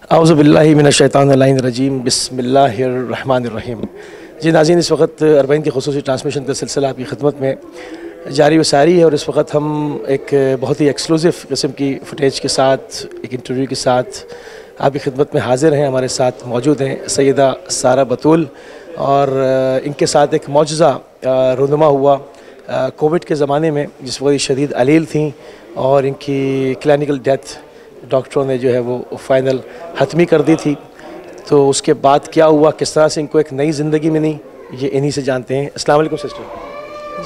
औज़ु बिल्लाहि मिनश्शैतानिर्रजीम बिस्मिल्लाहिर्रहमानिर्रहीम। जी नाज़रीन, इस वक्त अरबईन की ख़ुसूसी ट्रांसमिशन का सिलसिला आपकी खिदमत में जारी व सारी है और इस वक्त हम एक बहुत ही एक्सक्लूसिव किस्म की फुटेज के साथ, एक इंटरव्यू के साथ आपकी खिदमत में हाज़िर हैं। हमारे साथ मौजूद हैं सैयदा सारा बतूल और इनके साथ एक मौजज़ा रुनुमा हुआ कोविड के ज़माने में, जिस वक्त शदीद अलील थी और इनकी क्लिनिकल डेथ डॉक्टरों ने जो है वो फाइनल हतमी कर दी थी। तो उसके बाद क्या हुआ, किस तरह से इनको एक नई ज़िंदगी मिली, ये इन्हीं से जानते हैं। अस्सलाम वालेकुम सिस्टर।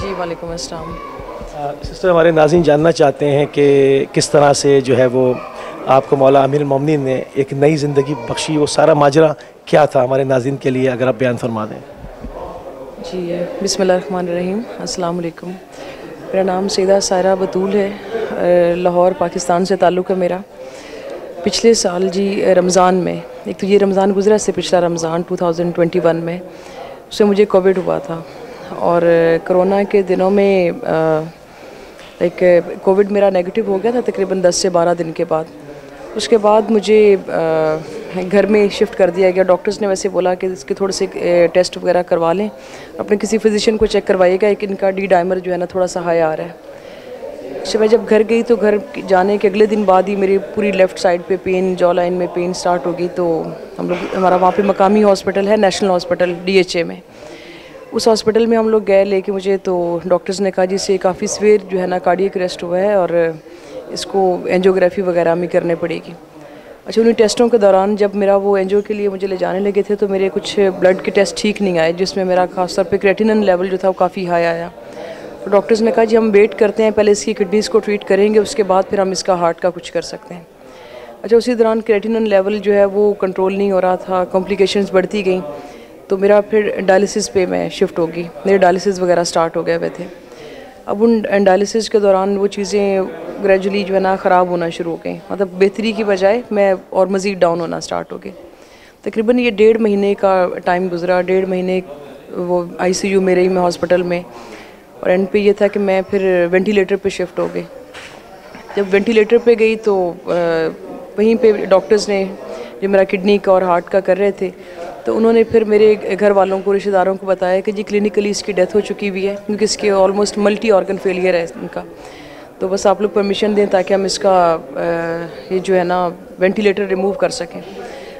जी वालेकुम अस्सलाम। सिस्टर, हमारे नाज़रीन जानना चाहते हैं कि किस तरह से जो है वो आपको मौला अमीरुल मोमिनीन ने एक नई ज़िंदगी बख्शी, वो सारा माजरा क्या था हमारे नाज़रीन के लिए, अगर आप बयान फरमा दें। जी बिस्मिल्लाहिर्रहमानिर्रहीम, अस्सलाम वालेकुम। मेरा नाम सैयदा सारा बतूल है, लाहौर पाकिस्तान से ताल्लुक़ है मेरा। पिछले साल जी रमज़ान में, एक तो ये रमज़ान गुज़रा, इससे पिछला रमज़ान 2021 में उससे मुझे कोविड हुआ था और कोरोना के दिनों में कोविड मेरा नेगेटिव हो गया था तकरीबन 10 से 12 दिन के बाद। उसके बाद मुझे घर में शिफ्ट कर दिया गया। डॉक्टर्स ने वैसे बोला कि इसके थोड़े से टेस्ट वगैरह करवा लें, अपने किसी फिजिशियन को चेक करवाइएगा, एक इनका डी डाइमर जो है ना थोड़ा सा हाई आ रहा है। अच्छा, मैं जब घर गई तो घर जाने के अगले दिन बाद ही मेरी पूरी लेफ़्ट साइड पे पेन, जॉ लाइन में पेन स्टार्ट हो गई। तो हमारा वहाँ पे मकामी हॉस्पिटल है, नेशनल हॉस्पिटल DHA में, उस हॉस्पिटल में हम लोग गए लेके मुझे। तो डॉक्टर्स ने कहा जी इसे काफ़ी सीवियर जो है ना कार्डियक अरेस्ट हुआ है और इसको एंजियोग्राफी वगैरह भी करनी पड़ेगी। अच्छा, उन्हीं टेस्टों के दौरान जब मेरा वो एंजियो के लिए मुझे ले जाने लगे थे तो मेरे कुछ ब्लड के टेस्ट ठीक नहीं आए, जिसमें मेरा खास तौर पे क्रेटिनिन लेवल जो था वो काफ़ी हाई आया। तो डॉक्टर्स ने कहा जी हम वेट करते हैं, पहले इसकी किडनीज़ को ट्रीट करेंगे, उसके बाद फिर हम इसका हार्ट का कुछ कर सकते हैं। अच्छा, उसी दौरान क्रेटिनिन लेवल जो है वो कंट्रोल नहीं हो रहा था, कॉम्प्लिकेशंस बढ़ती गई। तो मेरा फिर डायलिसिस पे मैं शिफ्ट होगी, मेरे डायलिसिस वगैरह स्टार्ट हो गए हुए थे। अब उन डायलिसिस के दौरान वो चीज़ें ग्रेजुअली जो है ना ख़राब होना शुरू हो गई, मतलब बेहतरी की बजाय मैं और मज़ीद डाउन होना स्टार्ट हो गई। तकरीबन ये 1.5 महीने का टाइम गुजरा, 1.5 महीने वो ICU में रही मैं हॉस्पिटल में, और एंड पे ये था कि मैं फिर वेंटिलेटर पे शिफ्ट हो गई। जब वेंटिलेटर पे गई तो वहीं पे डॉक्टर्स ने जो मेरा किडनी का और हार्ट का कर रहे थे, तो उन्होंने फिर मेरे घर वालों को, रिश्तेदारों को बताया कि जी क्लिनिकली इसकी डेथ हो चुकी हुई है, क्योंकि इसके ऑलमोस्ट मल्टी ऑर्गन फेलियर है इनका। तो बस आप लोग परमिशन दें ताकि हम इसका ये जो है ना वेंटिलेटर रिमूव कर सकें।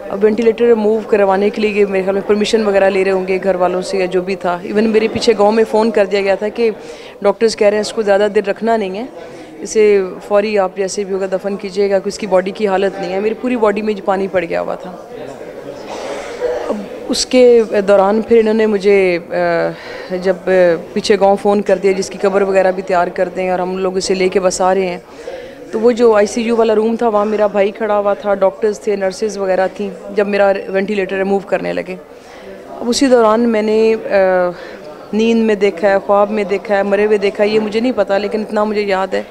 अब वेंटिलेटर रिमूव करवाने के लिए मेरे ख्याल में परमिशन वगैरह ले रहे होंगे घर वालों से या जो भी था। इवन मेरे पीछे गांव में फ़ोन कर दिया गया था कि डॉक्टर्स कह रहे हैं इसको ज़्यादा देर रखना नहीं है, इसे फौरी आप जैसे भी होगा दफन कीजिएगा, कि उसकी बॉडी की हालत नहीं है। मेरी पूरी बॉडी में पानी पड़ गया हुआ था। अब उसके दौरान फिर इन्होंने मुझे जब पीछे गाँव फ़ोन कर दिया जिसकी कब्र वगैरह भी तैयार कर दें और हम लोग इसे लेके बस आ रहे हैं, तो वो जो ICU वाला रूम था वहाँ मेरा भाई खड़ा हुआ था, डॉक्टर्स थे, नर्सेज वगैरह थी जब मेरा वेंटिलेटर रिमूव करने लगे। अब उसी दौरान मैंने नींद में देखा है, ख्वाब में देखा है, मरे हुए देखा है, ये मुझे नहीं पता, लेकिन इतना मुझे याद है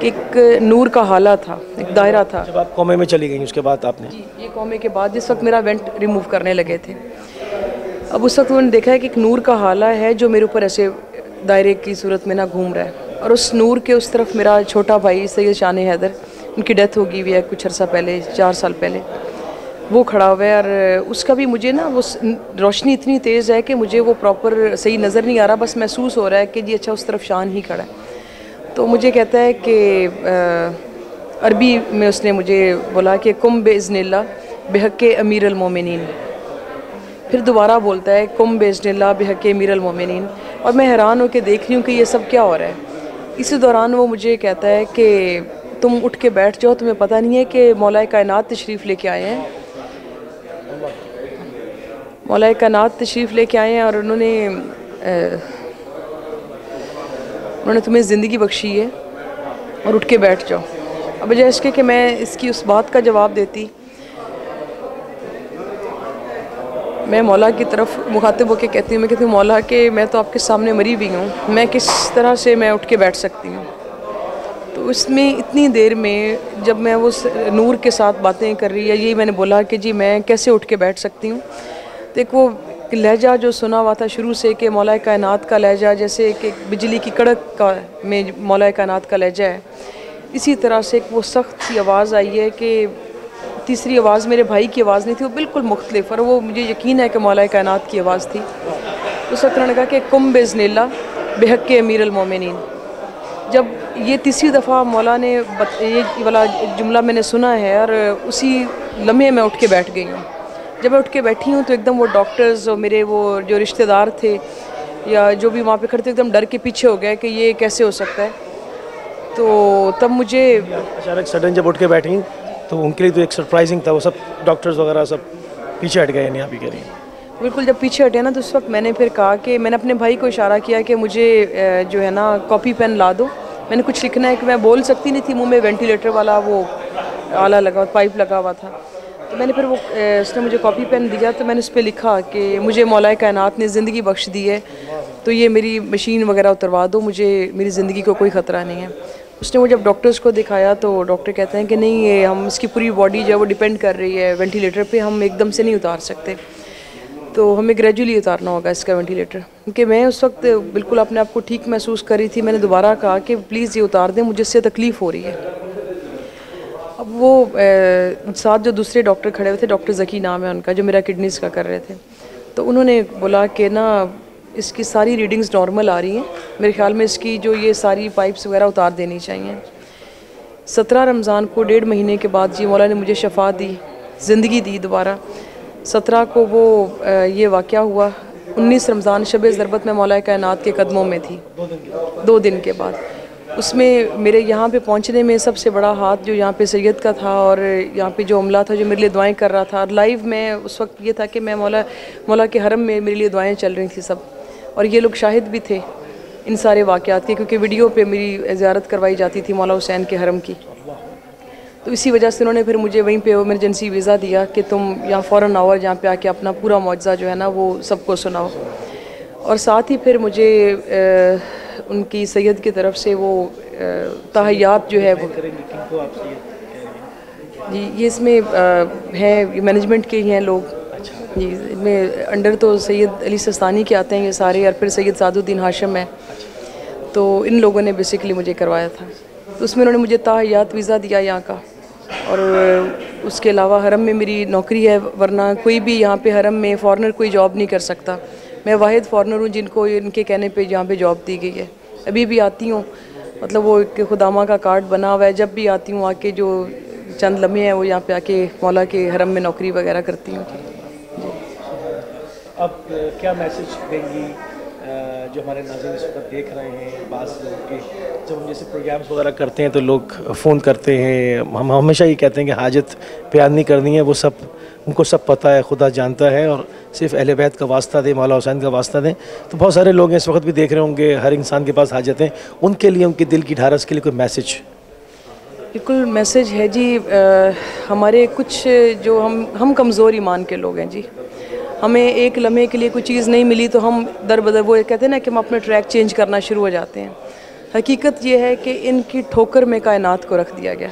कि एक नूर का हाला था, एक दायरा था। जब आप कोमे में चली गई उसके बाद आपने? जी, ये कोमे के बाद जिस वक्त मेरा वेंट रिमूव करने लगे थे, अब उस वक्त मैंने देखा है कि एक नूर का हाला है जो मेरे ऊपर ऐसे दायरे की सूरत में ना घूम रहा है, और उस नूर के उस तरफ मेरा छोटा भाई सैयद शान हैदर, उनकी डेथ हो गई हुई है कुछ अर्सा पहले, 4 साल पहले, वो खड़ा हुआ है। और उसका भी मुझे ना वो रोशनी इतनी तेज़ है कि मुझे वो प्रॉपर सही नज़र नहीं आ रहा, बस महसूस हो रहा है कि जी अच्छा उस तरफ शान ही खड़ा है। तो मुझे कहता है कि अरबी में उसने मुझे बोला कि कुम बेइज़्निल्लाह बिहक़्क़े अमीरुल मोमिनीन। फिर दोबारा बोलता है कुम बेइज़्निल्लाह बिहक़्क़े अमीरुल मोमिनीन, और मैं हैरान होकर देख रही हूँ कि ये सब क्या हो रहा है। इसी दौरान वो मुझे कहता है कि तुम उठ के बैठ जाओ, तुम्हें पता नहीं है कि मौलाए कायनात तशरीफ़ लेके आए हैं, मौलाए कायनात तशरीफ़ लेके आए हैं और उन्होंने तुम्हें ज़िंदगी बख्शी है और उठ के बैठ जाओ। अब बजाय इसके कि मैं इसकी उस बात का जवाब देती, मैं मौला की तरफ मुखातिब होकर कहती हूँ, मैं कहती हूँ मौला कि मैं तो आपके सामने मरी भी हूँ, मैं किस तरह से मैं उठ के बैठ सकती हूँ। तो इसमें इतनी देर में जब मैं उस नूर के साथ बातें कर रही है, यही मैंने बोला कि जी मैं कैसे उठ के बैठ सकती हूँ। तो एक वो लहजा जो सुना हुआ था शुरू से कि मौलाए कायनात का लहजा, जैसे कि बिजली की कड़क का में मौलाए कायनात का लहजा है, इसी तरह से एक वो सख्त सी आवाज़ आई है कि तीसरी आवाज़ मेरे भाई की आवाज़ नहीं थी, वो बिल्कुल मुख्तलिफ, और वो मुझे यकीन है कि मौला कायनात की आवाज़ थी। उस वक्त उन्होंने कहा कि कुम बिज़निल्लाह बेहक़ अमीरुल मोमिनीन। जब ये तीसरी दफ़ा मौला ने ये वाला जुमला मैंने सुना है, और उसी लम्हे मैं उठ के बैठ गई हूँ। जब मैं उठ के बैठी हूँ तो एकदम वो डॉक्टर्स और मेरे वो जो रिश्तेदार थे या जो भी वहाँ पे खड़े थे, एकदम डर के पीछे हो गए कि ये कैसे हो सकता है। तो तब मुझे अचानक सडन जब उठ के बैठी तो उनके लिए तो एक सरप्राइजिंग था, वो सब डॉक्टर्स वगैरह सब पीछे हट गए, नहीं आप ही कह रही हैं। बिल्कुल जब पीछे हटे ना, तो उस वक्त मैंने फिर कहा कि मैंने अपने भाई को इशारा किया कि मुझे जो है ना कॉपी पेन ला दो, मैंने कुछ लिखना है। कि मैं बोल सकती नहीं थी, मुंह में वेंटिलेटर वाला वो आला लगा, पाइप लगा हुआ था। तो मैंने फिर वो उसने मुझे कॉपी पेन दिया, तो मैंने उस पर लिखा कि मुझे मौला कायनात ने ज़िंदगी बख्श दी है, तो ये मेरी मशीन वगैरह उतरवा दो, मुझे मेरी ज़िंदगी को कोई ख़तरा नहीं है। उसने वो जब डॉक्टर्स को दिखाया तो डॉक्टर कहते हैं कि नहीं, ये हम इसकी पूरी बॉडी जो है वो डिपेंड कर रही है वेंटिलेटर पे, हम एकदम से नहीं उतार सकते, तो हमें ग्रेजुअली उतारना होगा इसका वेंटिलेटर। क्योंकि मैं उस वक्त बिल्कुल अपने आप को ठीक महसूस कर रही थी। मैंने दोबारा कहा कि प्लीज़ ये उतार दें, मुझे इससे तकलीफ़ हो रही है। अब वो साथ जो दूसरे डॉक्टर खड़े हुए थे, डॉक्टर ज़की नाम है उनका, जो मेरा किडनीज़ का कर रहे थे, तो उन्होंने बोला कि ना इसकी सारी रीडिंग्स नॉर्मल आ रही हैं, मेरे ख्याल में इसकी जो ये सारी पाइप्स वगैरह उतार देनी चाहिए। 17 रमज़ान को 1.5 महीने के बाद जी मौला ने मुझे शफा दी, ज़िंदगी दी दोबारा। 17 को वो ये वाक़या हुआ। 19 रमज़ान शब ज़रबत में मौला कायनात के कदमों में थी, 2 दिन के बाद। उसमें मेरे यहाँ पे पहुँचने में सबसे बड़ा हाथ जो यहाँ पे सैयद का था, और यहाँ पे जो अमला था जो मेरे लिए दुआएं कर रहा था। और लाइव में उस वक्त ये था कि मैं मौला के हरम में मेरे लिए दुआएं चल रही थी सब, और ये लोग शाहिद भी थे इन सारे वाक़यात के, क्योंकि वीडियो पे मेरी ज़ियारत करवाई जाती थी मौला हुसैन के हरम की। तो इसी वजह से उन्होंने फिर मुझे वहीं पे इमरजेंसी वीज़ा दिया कि तुम यहाँ फ़ौरन आओ और यहाँ पे आके अपना पूरा मौजज़ा जो है ना वो सबको सुनाओ। और साथ ही फिर मुझे उनकी सैयद की तरफ से वो तहय्यात जो है वो जी, ये इसमें है मैनेजमेंट के ही हैं लोग जी। इसमें अंडर तो सैयद अली सिस्तानी के आते हैं ये सारे, और फिर सैयद सादुद्दीन हाशिम है, तो इन लोगों ने बेसिकली मुझे करवाया था। तो उसमें उन्होंने मुझे तहय्यात वीज़ा दिया यहाँ का, और उसके अलावा हरम में मेरी नौकरी है, वरना कोई भी यहाँ पे हरम में फ़ॉरनर कोई जॉब नहीं कर सकता। मैं वाहिद फ़ॉरनर हूँ जिनको इनके कहने पे यहाँ पे जॉब दी गई है। अभी भी आती हूँ, मतलब वो एक खुदामा का कार्ड बना हुआ है, जब भी आती हूँ आके जो चंद लम्हे हैं वो यहाँ पे आके मौला के हरम में नौकरी वगैरह करती हूँ। अब क्या मैसेज देंगी जो हमारे नाज़रीन इस वक्त देख रहे हैं? बाज़ लोग के जब हम जैसे प्रोग्राम्स वगैरह करते हैं तो लोग फ़ोन करते हैं, हम हमेशा ये कहते हैं कि हाजत बयान नहीं करनी है, वो सब उनको सब पता है, खुदा जानता है, और सिर्फ अहले बैत का वास्ता दें, मौला हुसैन का वास्ता दें। तो बहुत सारे लोग इस वक्त भी देख रहे होंगे, हर इंसान के पास हाजत है, उनके लिए, उनके दिल की ढारस के लिए कोई मैसेज? बिल्कुल मैसेज है जी। हमारे कुछ जो हम कमज़ोर ईमान के लोग हैं जी, हमें एक लम्हे के लिए कोई चीज़ नहीं मिली तो हम दर बदर वो कहते हैं ना कि हम अपना ट्रैक चेंज करना शुरू हो जाते हैं। हकीकत ये है कि इनकी ठोकर में कायनात को रख दिया गया।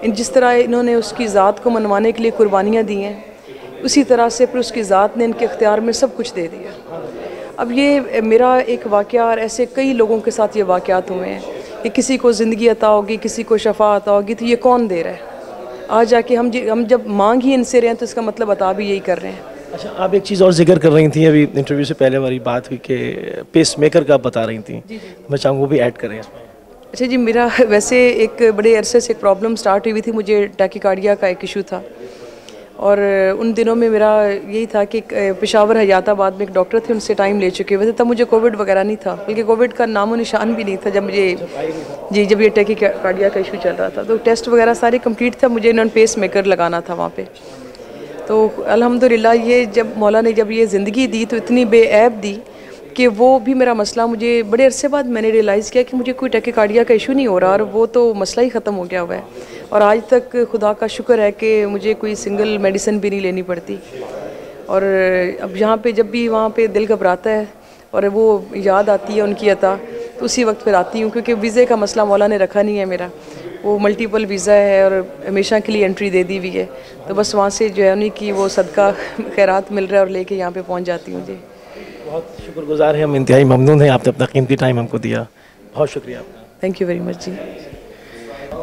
जिस तरह इन्होंने उसकी ज़ात को मनवाने के लिए कुर्बानियाँ दी हैं, उसी तरह से फिर उसकी ज़ात ने इनके इख्तियार में सब कुछ दे दिया। अब ये मेरा एक वाक़या, और ऐसे कई लोगों के साथ ये वाक़यात हुए हैं कि किसी को ज़िंदगी अता होगी, किसी को शफा अता होगी, तो ये कौन दे रहा है? आज जाके हम जब मांग ही इनसे रहे हैं तो इसका मतलब अता भी यही कर रहे हैं। अच्छा, आप एक चीज़ और जिक्र कर रही थी, अभी इंटरव्यू से पहले हमारी बात हुई कि पेस मेकर का आप बता रही थी। जी। मैं चाहूँगा वो भी ऐड करें इसमें। अच्छा जी, मेरा वैसे एक बड़े अरसे से एक प्रॉब्लम स्टार्ट हुई थी, मुझे टैकीकार्डिया का एक इशू था, और उन दिनों में मेरा यही था कि पेशावर हयाताबाद में एक डॉक्टर थे, उनसे टाइम ले चुके हुए थे। तब मुझे कोविड वगैरह नहीं था, बल्कि कोविड का नामो निशान भी नहीं था जब जब ये टैकीकार्डिया का इशू चल रहा था। तो टेस्ट वगैरह सारे कंप्लीट था, मुझे इन्होंने पेस मेकर लगाना था वहाँ पे। तो अल्हम्दुलिल्लाह ये जब मौला ने जब ये ज़िंदगी दी तो इतनी बेऐब दी कि वो भी मेरा मसला, मुझे बड़े अरसे बाद मैंने रियलाइज़ किया कि मुझे कोई टैकीकार्डिया का इशू नहीं हो रहा, और वो तो मसला ही ख़त्म हो गया हुआ है। और आज तक खुदा का शुक्र है कि मुझे कोई सिंगल मेडिसिन भी नहीं लेनी पड़ती। और अब यहाँ पे जब भी वहाँ पे दिल घबराता है और वो याद आती है उनकी अता, तो उसी वक्त फिर आती हूँ, क्योंकि वीज़े का मसला मौला ने रखा नहीं है मेरा, वो मल्टीपल वीज़ा है और हमेशा के लिए एंट्री दे दी हुई है। तो बस वहाँ से जो है उन्हीं की वो सदका खैरात मिल रहा है और लेके यहाँ पे पहुँच जाती हूँ जी। बहुत शुक्रगुजार हैं हम, इंतहाई ममनून हैं, आपने अपना कीमती टाइम हमको दिया, बहुत शुक्रिया आपका। थैंक यू वेरी मच जी।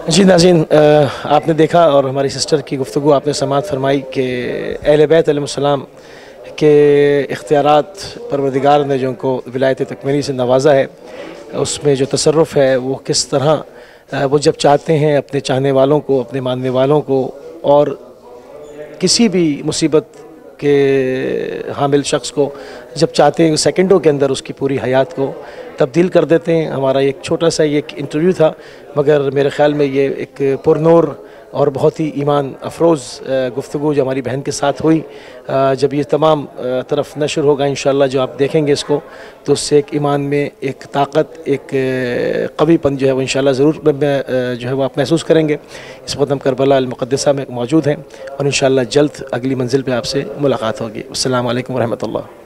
जी नाज़रीन, आपने देखा और हमारी सिस्टर की गुफ्तगू आपने समाअत फरमाई कि अहले बैत अलैहिस्सलाम के इख्तियारात परवरदिगार ने जो उनको विलायत तकमीली से नवाजा है, उसमें जो तसर्रुफ़ है वो किस तरह वो जब चाहते हैं अपने चाहने वालों को, अपने मानने वालों को और किसी भी मुसीबत के हामिल शख्स को जब चाहते हैं सेकंडों के अंदर उसकी पूरी हयात को तब्दील कर देते हैं। हमारा एक छोटा सा ये एक इंटरव्यू था, मगर मेरे ख़्याल में ये एक पुरनूर और बहुत ही ईमान अफरोज़ गुफ्तगू जो हमारी बहन के साथ हुई, जब ये तमाम तरफ नशर होगा इंशाअल्लाह, जो आप देखेंगे इसको, तो उससे एक ईमान में एक ताकत, एक कवीपन जो है वो इंशाअल्लाह ज़रूर जो है वो आप महसूस करेंगे। इस वक्त हम करबला अल मुक़द्दसा में मौजूद हैं और इंशाअल्लाह जल्द अगली मंजिल पे आपसे मुलाकात होगी। अस्सलामु अलैकुम व रहमतुल्लाह।